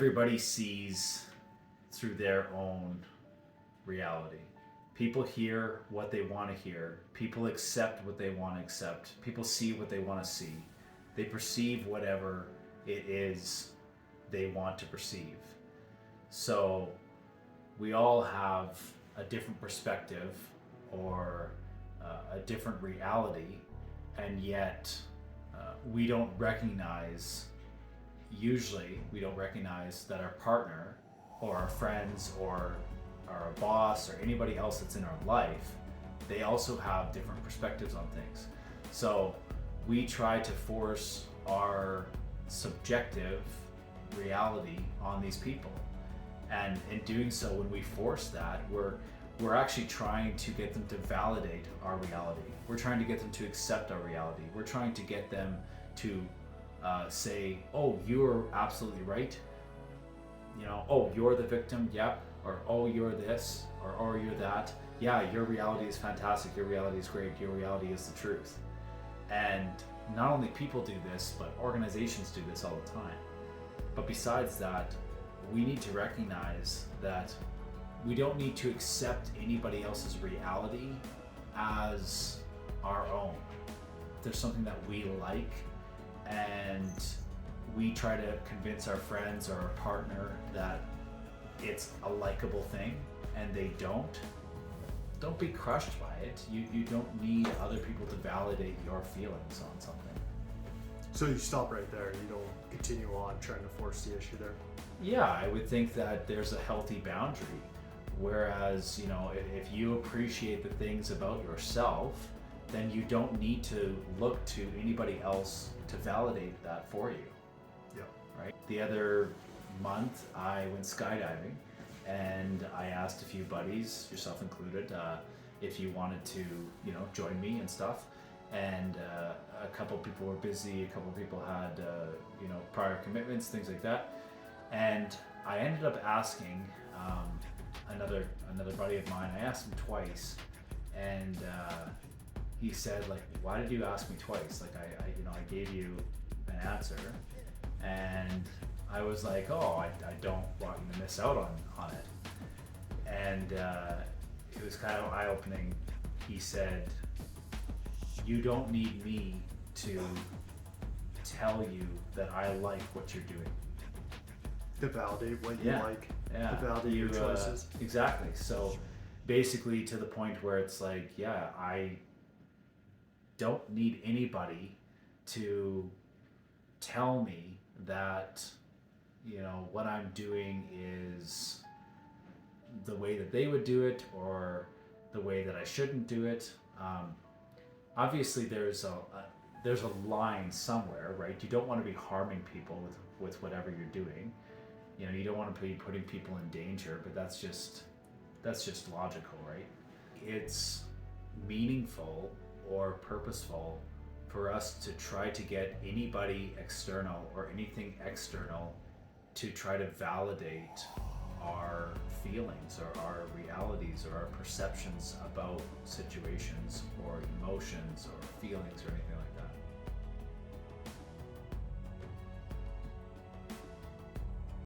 everybody sees through their own reality. People hear what they want to hear. People accept what they want to accept. People see what they want to see. They perceive whatever it is they want to perceive. So we all have a different perspective or a different reality, and yet we don't recognize, usually we don't recognize that our partner or our friends or our boss or anybody else that's in our life, they also have different perspectives on things. So we try to force our subjective reality on these people, and in doing so, when we force that, we're actually trying to get them to validate our reality. We're trying to get them to accept our reality. We're trying to get them to say, oh, you're absolutely right, oh, you're the victim, yep, or oh, you're this, or oh, you're that, yeah, your reality is fantastic, your reality is great, your reality is the truth. And not only people do this, but organizations do this all the time. But besides that, we need to recognize that we don't need to accept anybody else's reality as our own. There's something that we like, and we try to convince our friends or our partner that it's a likable thing, and they don't be crushed by it. You don't need other people to validate your feelings on something. So you stop right there. You don't continue on trying to force the issue there. Yeah, I would think that there's a healthy boundary. Whereas, if you appreciate the things about yourself, then you don't need to look to anybody else to validate that for you. Yeah. Right? The other month, I went skydiving, and I asked a few buddies, yourself included, if you wanted to, join me and stuff. And a couple people were busy, a couple people had, prior commitments, things like that. And I ended up asking another buddy of mine. I asked him twice, and he said, like, why did you ask me twice? Like, I gave you an answer, and I was like, oh, I don't want you to miss out on it. And it was kind of eye-opening. He said, you don't need me to tell you that I like what you're doing. To validate what you like. Yeah. To validate your choices. Exactly. So basically to the point where it's like, yeah, I don't need anybody to tell me that, what I'm doing is the way that they would do it or the way that I shouldn't do it. Obviously there's a line somewhere, right? You don't want to be harming people with whatever you're doing. You don't want to be putting people in danger, but that's just logical, right? It's meaningful or purposeful for us to try to get anybody external or anything external to try to validate our feelings or our realities or our perceptions about situations or emotions or feelings or anything like